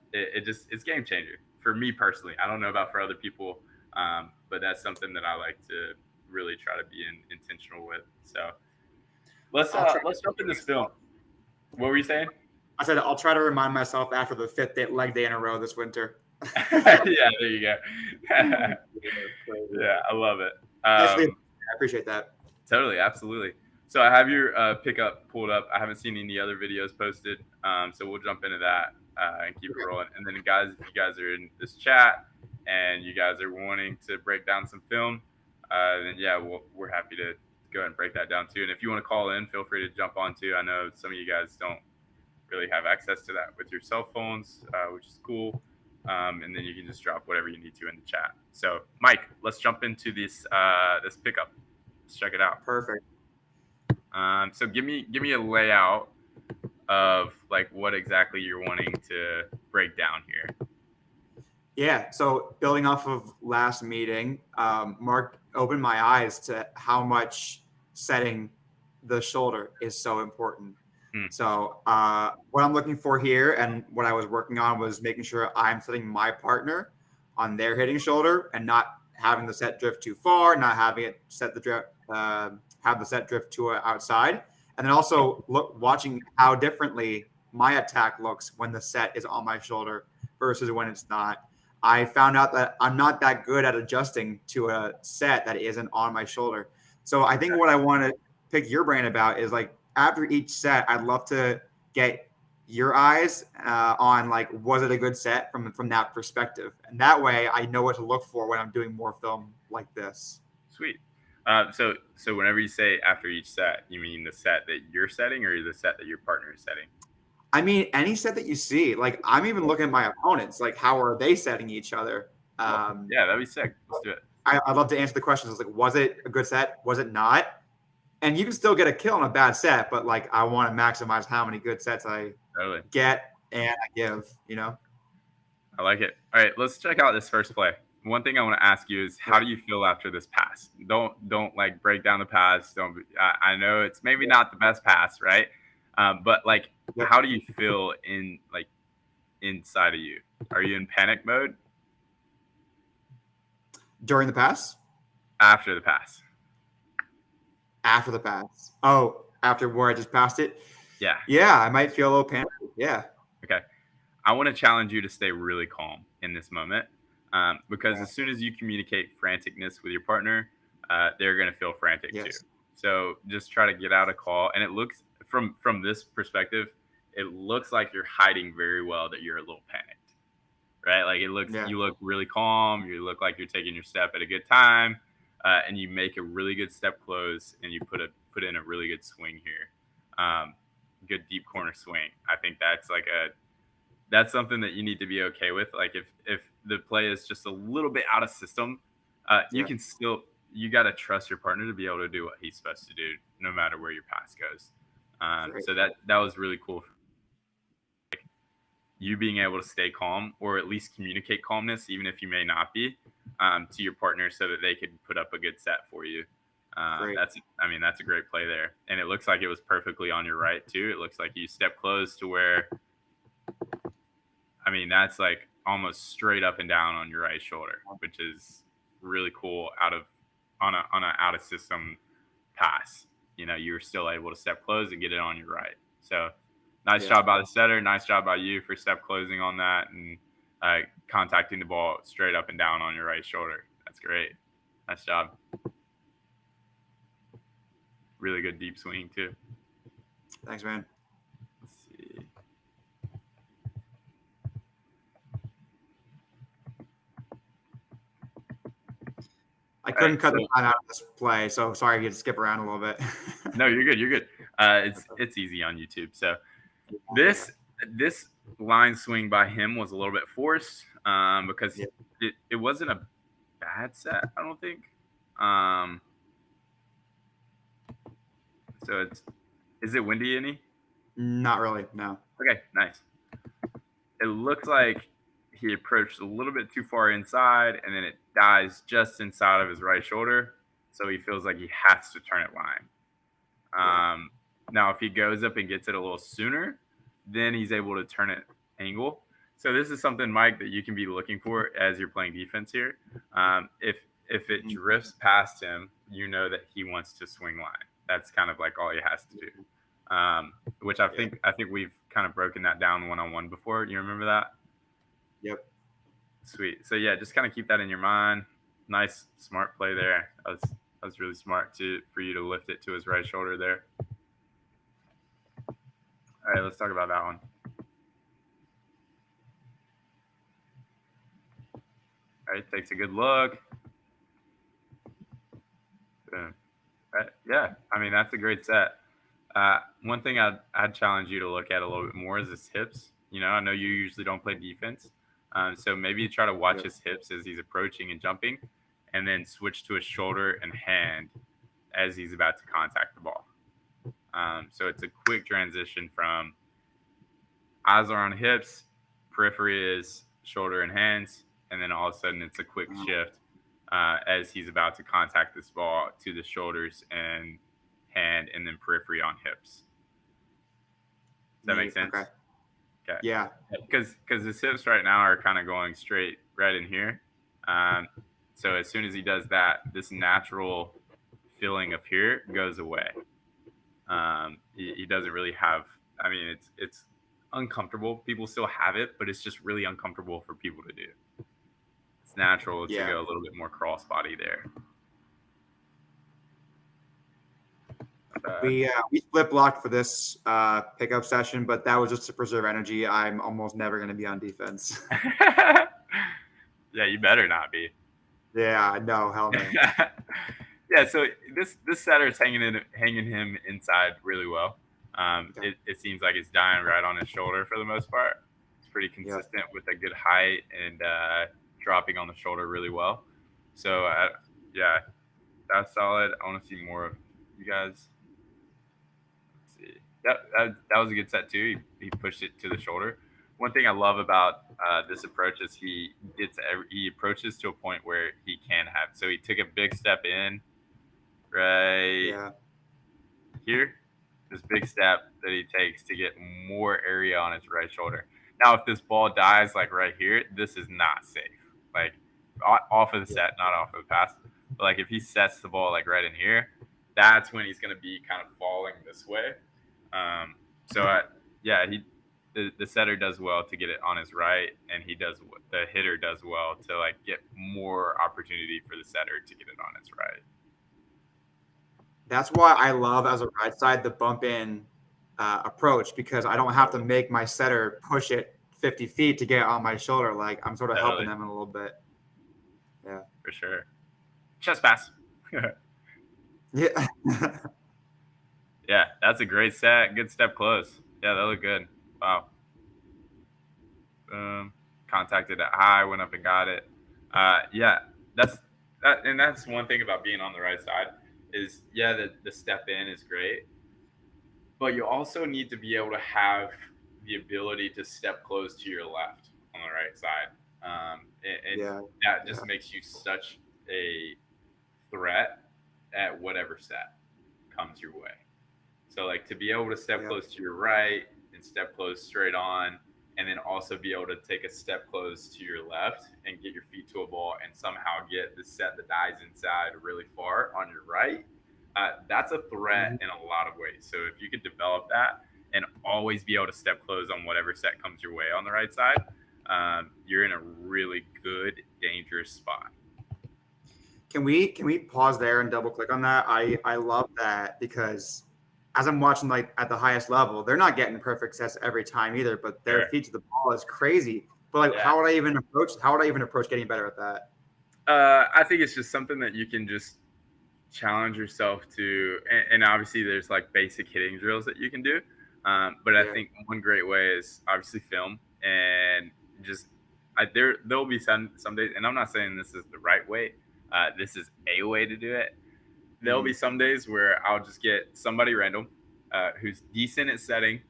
It's game changer for me personally. I don't know about for other people, but that's something that I like to really try to be intentional with. So let's jump in this film. What were you saying? I said I'll try to remind myself after the 5th leg day in a row this winter. Yeah, there you go. Yeah, I love it. I appreciate that. Totally, absolutely. So I have your pickup pulled up. I haven't seen any other videos posted, so we'll jump into that and keep it rolling. And then, guys, if you guys are in this chat and you guys are wanting to break down some film, then yeah, we're happy to go ahead and break that down too. And if you want to call in, feel free to jump on too. I know some of you guys don't really have access to that with your cell phones, which is cool. And then you can just drop whatever you need to in the chat. So, Mike, let's jump into this pickup. Let's check it out. Perfect. So give me a layout of like what exactly you're wanting to break down here. Yeah. So building off of last meeting, Mark opened my eyes to how much setting the shoulder is so important. So what I'm looking for here and what I was working on was making sure I'm setting my partner on their hitting shoulder and not having the set drift too far, not having it set the drift, have the set drift too outside. And then also watching how differently my attack looks when the set is on my shoulder versus when it's not. I found out that I'm not that good at adjusting to a set that isn't on my shoulder. So I think what I want to pick your brain about is like, after each set, I'd love to get your eyes on like, was it a good set from that perspective? And that way I know what to look for when I'm doing more film like this. Sweet. So whenever you say after each set, you mean the set that you're setting or the set that your partner is setting? I mean, any set that you see, like I'm even looking at my opponents, like how are they setting each other? Yeah, that'd be sick. Let's do it. I'd love to answer the questions. Like, was it a good set? Was it not? And you can still get a kill in a bad set, but like I want to maximize how many good sets I Totally. get and I give, you know? I like it. All right, let's check out this first play. One thing I want to ask you is, how do you feel after this pass? Don't like break down the pass. I know it's maybe not the best pass, right? But like, how do you feel inside of you? Are you in panic mode During the pass? after the pass? After the pass. Oh, after where I just passed it? Yeah. Yeah, I might feel a little panic. Yeah. Okay. I want to challenge you to stay really calm in this moment, because as soon as you communicate franticness with your partner, they're going to feel frantic too. So just try to get out a call. And it looks from this perspective, it looks like you're hiding very well that you're a little panicked, right? Like you look really calm. You look like you're taking your step at a good time, and you make a really good step close, and you put in a really good swing here. Good deep corner swing. I think that's something that you need to be okay with. Like if the play is just a little bit out of system, you got to trust your partner to be able to do what he's supposed to do, no matter where your pass goes. So that was really cool. Like, you being able to stay calm, or at least communicate calmness, even if you may not be, to your partner, so that they could put up a good set for you. That's a great play there. And it looks like it was perfectly on your right too. It looks like you step close to where, that's like almost straight up and down on your right shoulder, which is really cool on an out of system pass. You were still able to step close and get it on your right. So nice job by the setter. Nice job by you for step closing on that and contacting the ball straight up and down on your right shoulder. That's great. Nice job. Really good deep swing too. Thanks, man. Let's see. I couldn't cut the time out of this play, so sorry if you had to skip around a little bit. No, you're good. You're good. It's easy on YouTube. So this line swing by him was a little bit forced, because it wasn't a bad set, I don't think. So is it windy any? Not really, no. Okay, nice. It looks like he approached a little bit too far inside, and then it dies just inside of his right shoulder. So he feels like he has to turn it line. Now, if he goes up and gets it a little sooner, then he's able to turn it angle. So this is something, Mike, that you can be looking for as you're playing defense here. If it drifts past him, you know that he wants to swing line. That's kind of like all he has to do. Which I think we've kind of broken that down one-on-one before. You remember that? Yep. Sweet. So yeah, just kind of keep that in your mind. Nice, smart play there. That was really smart for you to lift it to his right shoulder there. All right, let's talk about that one. All right, takes a good look. Yeah, that's a great set. One thing I'd challenge you to look at a little bit more is his hips. I know you usually don't play defense, so maybe you try to watch his hips as he's approaching and jumping, and then switch to his shoulder and hand as he's about to contact the ball. So it's a quick transition from eyes are on hips, periphery is shoulder and hands, and then all of a sudden it's a quick shift as he's about to contact this ball to the shoulders and hand, and then periphery on hips. Does that make sense? Okay. Yeah. Because his hips right now are kind of going straight right in here. So as soon as he does that, this natural feeling up here goes away. He doesn't really have. It's uncomfortable. People still have it, but it's just really uncomfortable for people to do. It's natural to go a little bit more cross body there. We split blocked for this pickup session, but that was just to preserve energy. I'm almost never going to be on defense. Yeah, you better not be. Yeah, no, hell no. Yeah, so this setter is hanging him inside really well. It seems like it's dying right on his shoulder for the most part. It's pretty consistent with a good height and dropping on the shoulder really well. So, yeah, that's solid. I want to see more of you guys. Let's see. That was a good set too. He pushed it to the shoulder. One thing I love about this approach is he approaches to a point where he can have. So he took a big step in right here. This big step that he takes to get more area on his right shoulder. Now, if this ball dies like right here, this is not safe. Like off of the set, not off of the pass. But like if he sets the ball like right in here, that's when he's going to be kind of falling this way. The setter does well to get it on his right, and the hitter does well to like get more opportunity for the setter to get it on his right. That's why I love, as a right side, the bump in approach, because I don't have to make my setter push it 50 feet to get on my shoulder. Like I'm sort of helping them in a little bit. Yeah, for sure. Chest pass. Yeah. Yeah, that's a great set. Good step close. Yeah, that looked good. Wow. Contacted it high, went up and got it. That's one thing about being on the right side is, the step in is great, but you also need to be able to have the ability to step close to your left on the right side. That just makes you such a threat at whatever set comes your way. So like to be able to step close to your right and step close straight on, and then also be able to take a step close to your left and get your feet to a ball and somehow get the set that dies inside really far on your right, that's a threat in a lot of ways. So if you could develop that and always be able to step close on whatever set comes your way on the right side, you're in a really good, dangerous spot. Can we pause there and double click on that? I love that, because as I'm watching, like at the highest level, they're not getting perfect sets every time either, but their feet to the ball is crazy. But like, how would I even approach getting better at that? I think it's just something that you can just challenge yourself to, and obviously there's like basic hitting drills that you can do. But I think one great way is obviously film, and just there'll be some days, and I'm not saying this is the right way. This is a way to do it. There'll be some days where I'll just get somebody random who's decent at setting,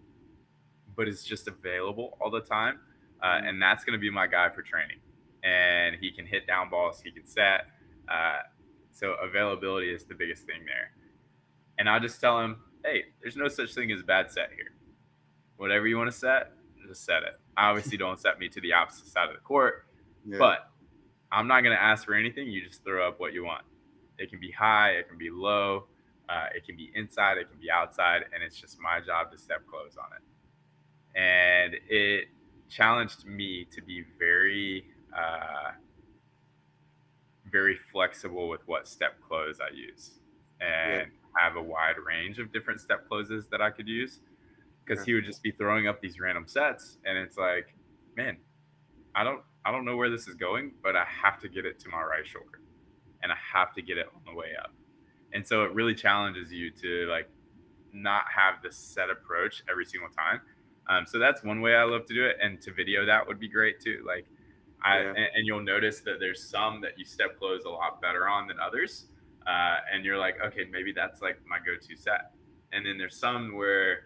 but is just available all the time. And that's going to be my guy for training. And he can hit down balls, he can set. So availability is the biggest thing there. And I'll just tell him, hey, there's no such thing as a bad set here. Whatever you want to set, just set it. Obviously, don't set me to the opposite side of the court. But I'm not going to ask for anything. You just throw up what you want. It can be high, it can be low, it can be inside, it can be outside, and it's just my job to step close on it. And it challenged me to be very, very flexible with what step close I use, and have a wide range of different step closes that I could use, because he would just be throwing up these random sets, and it's like, man, I don't know where this is going, but I have to get it to my right shoulder. And I have to get it on the way up. And so it really challenges you to like not have the set approach every single time. So that's one way I love to do it. And to video that would be great too. Like and you'll notice that there's some that you step close a lot better on than others. And you're like, okay, maybe that's like my go-to set. And then there's some where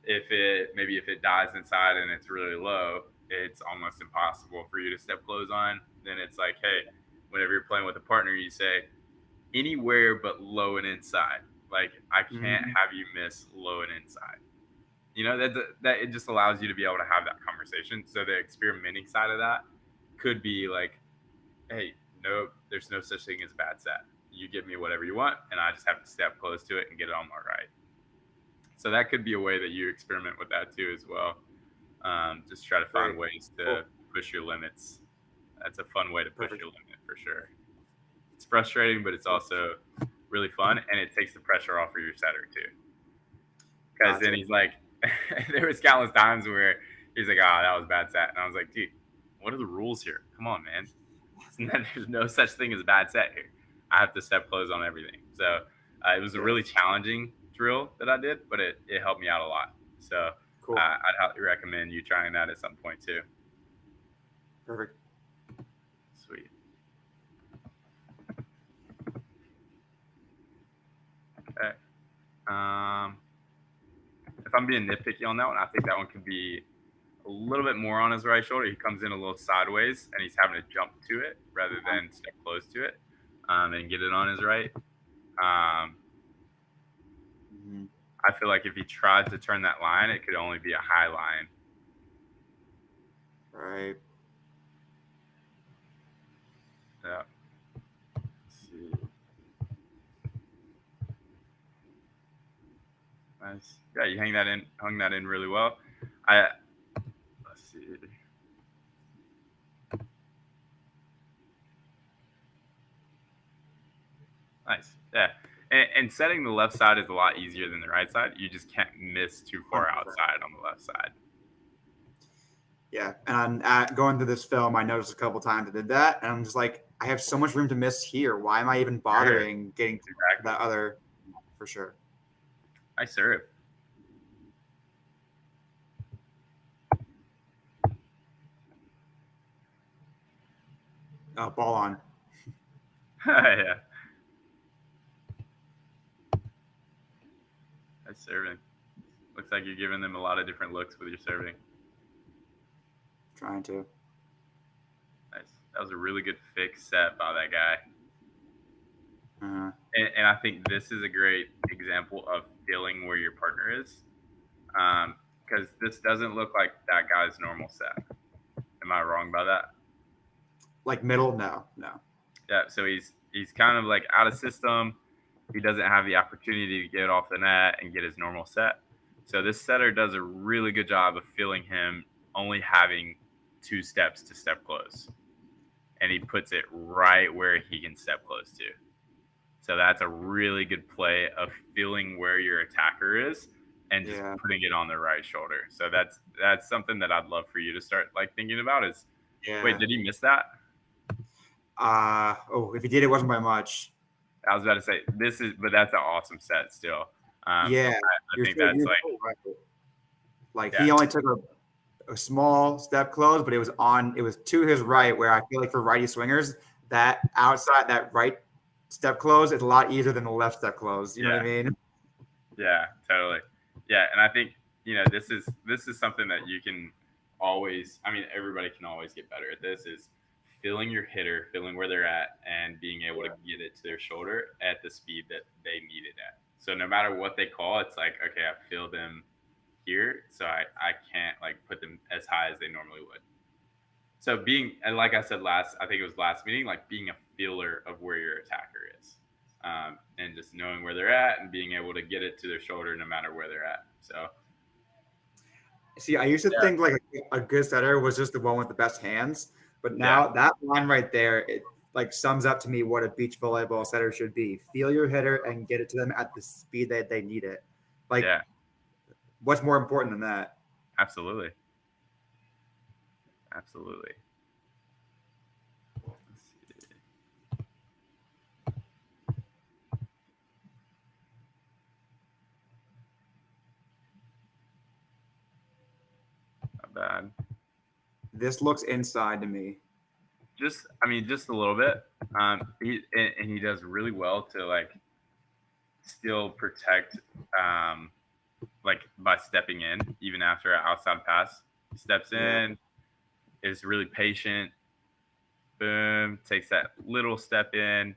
if it dies inside and it's really low, it's almost impossible for you to step close on. Then it's like, hey, whenever you're playing with a partner, you say anywhere but low and inside. Like I can't have you miss low and inside. You know, that it just allows you to be able to have that conversation. So the experimenting side of that could be like, hey, no, there's no such thing as a bad set. You give me whatever you want, and I just have to step close to it and get it on my right. So that could be a way that you experiment with that too as well. Just try to find ways to push your limits. That's a fun way to push your limit for sure. It's frustrating, but it's also really fun, and it takes the pressure off of your setter too. Because then he's like, there was countless times where he's like, that was a bad set. And I was like, dude, what are the rules here? Come on, man. There's no such thing as a bad set here. I have to step close on everything. So it was really challenging to drill that I did, but it helped me out a lot. So Cool. I'd highly recommend you trying that at some point too. Perfect. Sweet. Okay. If I'm being nitpicky on that one, I think that one could be a little bit more on his right shoulder. He comes in a little sideways, and he's having to jump to it rather than step close to it and get it on his right. I feel like if he tried to turn that line, it could only be a high line. Right. Yeah. Let's see. Nice. Yeah, you hung that in really well. Let's see. Nice. Yeah. And setting the left side is a lot easier than the right side. You just can't miss too far 100%. outside on the left side. Yeah. And going through this film, I noticed a couple times I did that. And I'm just like, I have so much room to miss here. Why am I even bothering getting to that other for sure? I serve. Ball on. Yeah. That's serving. Looks like you're giving them a lot of different looks with your serving. Trying to. Nice. That was a really good fix set by that guy. Uh-huh. And I think this is a great example of feeling where your partner is. Because this doesn't look like that guy's normal set. Am I wrong by that? Like middle? No. Yeah, so he's kind of like out of system. He doesn't have the opportunity to get off the net and get his normal set. So this setter does a really good job of feeling him only having 2 steps to step close. And he puts it right where he can step close to. So that's a really good play of feeling where your attacker is and just putting it on the right shoulder. So that's something that I'd love for you to start like thinking about is, wait, did he miss that? If he did, it wasn't by much. I was about to say but that's an awesome set still. I think that's like, right. Like he only took a small step close, but it was to his right, where I feel like for righty swingers, that outside, that right step close is a lot easier than the left step close. You know what I mean? Yeah, totally. Yeah, and I think, this is something that you can always, everybody can always get better at this, is feeling your hitter, feeling where they're at, and being able to get it to their shoulder at the speed that they need it at. So no matter what they call, it's like, okay, I feel them here, so I can't like put them as high as they normally would. So and like I said I think it was last meeting, like being a feeler of where your attacker is, and just knowing where they're at and being able to get it to their shoulder no matter where they're at. So, see, I used to think like a good setter was just the one with the best hands, but now that line right there, it like sums up to me what a beach volleyball setter should be. Feel your hitter and get it to them at the speed that they need it. Like, what's more important than that? Absolutely. Let's see. Not bad. This looks inside to me. Just a little bit. He does really well to like still protect, like by stepping in even after an outside pass. He steps in, is really patient. Boom, takes that little step in.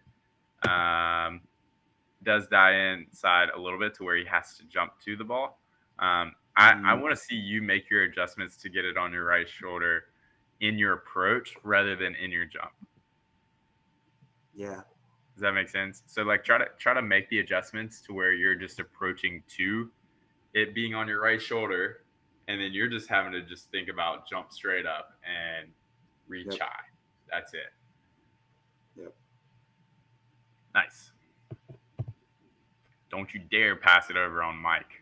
Does die inside a little bit to where he has to jump to the ball. I want to see you make your adjustments to get it on your right shoulder in your approach rather than in your jump. Yeah. Does that make sense? So like try to make the adjustments to where you're just approaching to it being on your right shoulder, and then you're just having to just think about jump straight up and reach high. That's it. Yep. Nice. Don't you dare pass it over on Mike.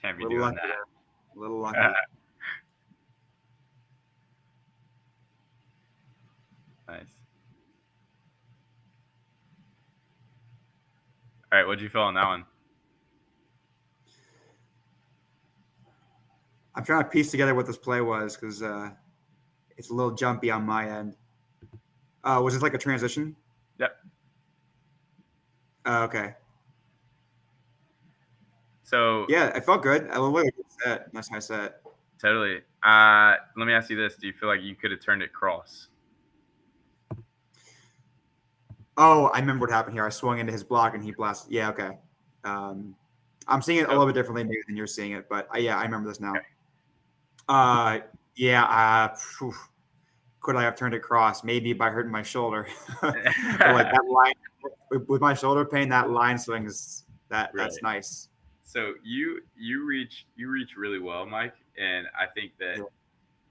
Can't be doing that. A little lucky. Nice. All right, what'd you feel on that one? I'm trying to piece together what this play was because it's a little jumpy on my end. Was this like a transition? Yep. Okay. So yeah, I felt good. I love a good set. Nice high set. Totally. Let me ask you this: do you feel like you could have turned it cross? Oh, I remember what happened here. I swung into his block and he blasted. Yeah, okay. I'm seeing it a little bit differently maybe than you're seeing it, but yeah, I remember this now. Okay. Could I have turned it cross? Maybe by hurting my shoulder. But like that line with my shoulder pain, that line swing is that's Right. nice. So you reach really well, Mike, and I think that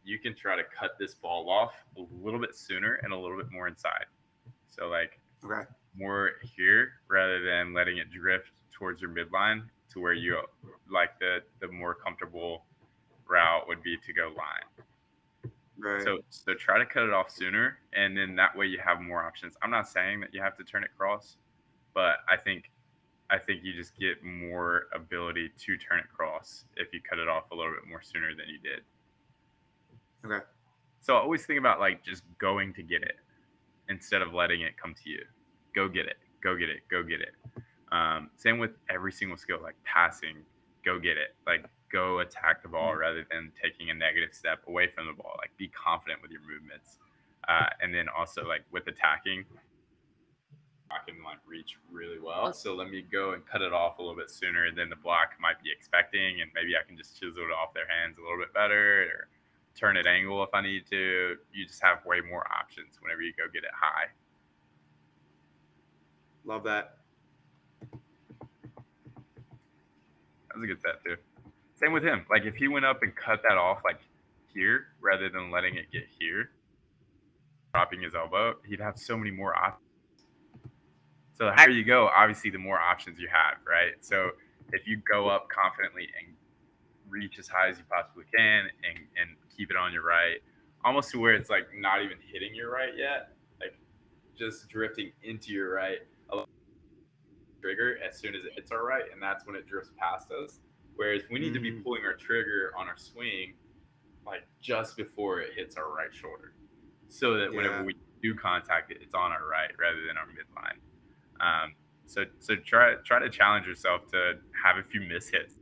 you can try to cut this ball off a little bit sooner and a little bit more inside. So like more here rather than letting it drift towards your midline to where you like the more comfortable route would be to go line. Right. So try to cut it off sooner, and then that way you have more options. I'm not saying that you have to turn it cross, but I think you just get more ability to turn it cross if you cut it off a little bit more sooner than you did. Okay. So I always think about like just going to get it instead of letting it come to you. Go get it. Go get it. Go get it. Same with every single skill, like passing. Go get it. Like go attack the ball rather than taking a negative step away from the ball. Like be confident with your movements. And then also like with attacking, I can like reach really well. So let me go and cut it off a little bit sooner than the block might be expecting, and maybe I can just chisel it off their hands a little bit better, or turn it angle if I need to. You just have way more options whenever you go get it high. Love that. That was a good set too. Same with him. Like if he went up and cut that off like here rather than letting it get here, dropping his elbow, he'd have so many more options. So the higher you go, obviously the more options you have, right? So if you go up confidently and reach as high as you possibly can and keep it on your right, almost to where it's like not even hitting your right yet, like just drifting into your right, trigger as soon as it hits our right, and that's when it drifts past us. Whereas we need to be pulling our trigger on our swing like just before it hits our right shoulder, so that whenever we do contact it, it's on our right rather than our midline. So try to challenge yourself to have a few mishits.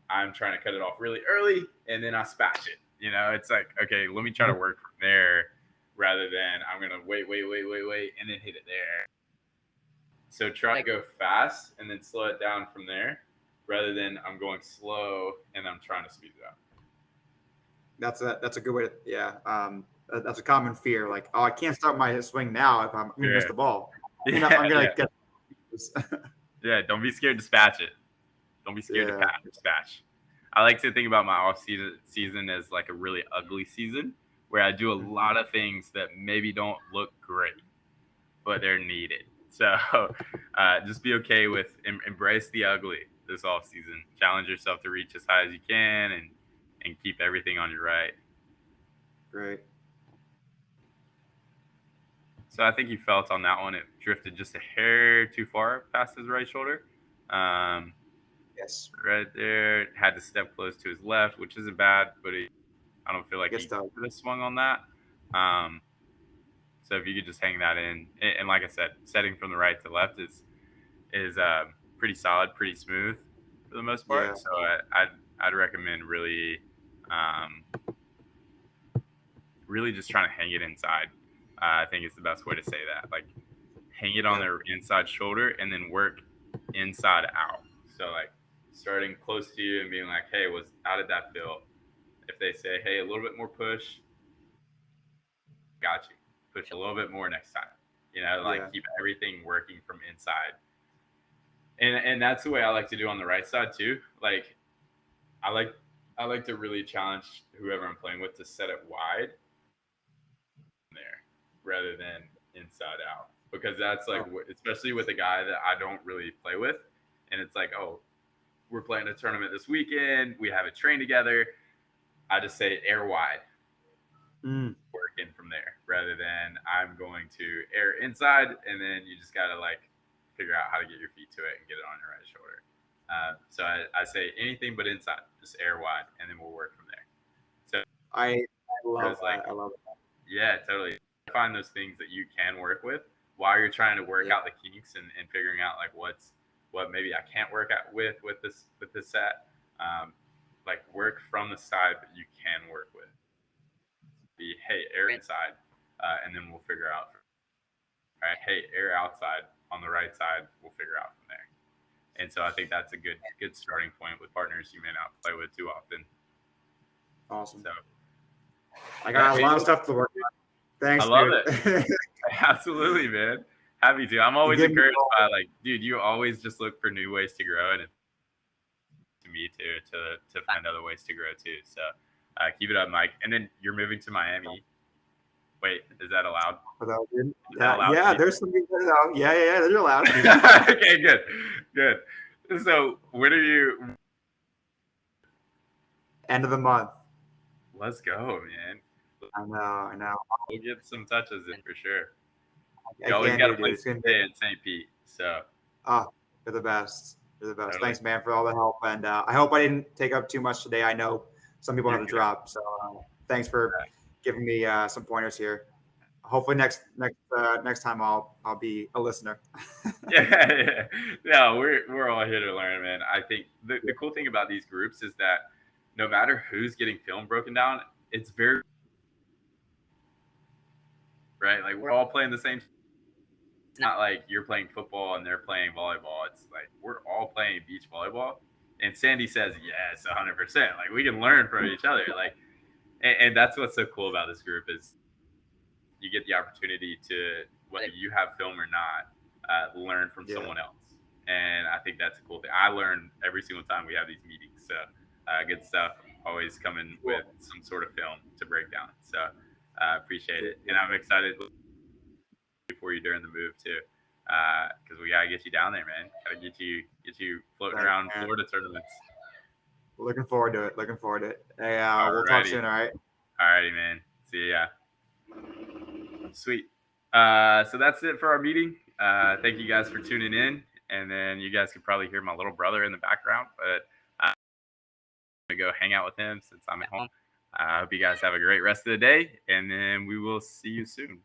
I'm trying to cut it off really early, and then I spash it. You know, it's like, okay, let me try to work from there rather than I'm gonna wait, and then hit it there. So try to go fast and then slow it down from there, rather than I'm going slow and I'm trying to speed it up. That's a good way to that's a common fear. Like, oh, I can't start my swing now if I'm gonna miss the ball. I'm gonna get. Yeah, don't be scared to spatch it. Don't be scared to spatch. I like to think about my off season as like a really ugly season where I do a lot of things that maybe don't look great, but they're needed. So just be okay with embrace the ugly this off season. Challenge yourself to reach as high as you can and keep everything on your right. Great. So I think you felt on that one, it drifted just a hair too far past his right shoulder. Yes. Right there. Had to step close to his left, which isn't bad, but I don't feel like he could have swung on that. So if you could just hang that in, and like I said, setting from the right to left is pretty solid, pretty smooth for the most part. Yeah. So I'd recommend really just trying to hang it inside. I think it's the best way to say that. Like hang it on their inside shoulder and then work inside out. So like starting close to you and being like, hey, how did that feel? If they say, hey, a little bit more push, got you. Push a little bit more next time. You know, like keep everything working from inside. And that's the way I like to do on the right side too. Like I like to really challenge whoever I'm playing with to set it wide there rather than inside out, because that's like especially with a guy that I don't really play with, and it's like, oh, we're playing a tournament this weekend, we haven't trained together, I just say air wide, work in from there rather than I'm going to air inside and then you just gotta like figure out how to get your feet to it and get it on your right shoulder. So I say anything but inside, just air wide, and then we'll work from there. So I love like, that. I love it. Yeah, totally. Find those things that you can work with while you're trying to work out the kinks and figuring out like what maybe I can't work out with this set. Like work from the side that you can work with. Be hey, air inside, and then we'll figure out. All right, hey, air outside on the right side. We'll figure out from there. And so I think that's a good starting point with partners you may not play with too often. Awesome. So I got a lot of stuff to work on. Thanks, I love dude. it. Absolutely, man. Happy to. I'm always encouraged by like, dude, you always just look for new ways to grow, and to me to find other ways to grow too. So keep it up, Mike. And then you're moving to Miami. Wait, is that allowed? Yeah, there's some people though. Yeah, they're allowed. Okay, good. So when are you? End of the month. Let's go, man. I know. We'll get some touches in for sure. I You always can got to do, play dude. today in St. Pete. So. You're the best. You're the best. Totally. Thanks, man, for all the help. And I hope I didn't take up too much today. I know some people have to drop, so thanks for giving me some pointers here. Hopefully next time I'll be a listener. Yeah. No, we're all here to learn, man. I think the cool thing about these groups is that no matter who's getting film broken down, it's very right. Like we're all playing the same. It's not like you're playing football and they're playing volleyball. It's like we're all playing beach volleyball. And Sandy says, yes, 100%. Like we can learn from each other. Like, and that's what's so cool about this group is you get the opportunity to, whether you have film or not, learn from someone else. And I think that's a cool thing. I learn every single time we have these meetings. So good stuff. Always coming with some sort of film to break down. So I appreciate it. And I'm excited for you during the move too. Because we gotta get you down there, man. Gotta get you floating around Florida tournaments. Looking forward to it. Hey, we'll talk soon, all right? Alrighty, man. See ya. Sweet. So that's it for our meeting. Thank you guys for tuning in. And then you guys could probably hear my little brother in the background, but I'm gonna go hang out with him since I'm at home. I hope you guys have a great rest of the day, and then we will see you soon.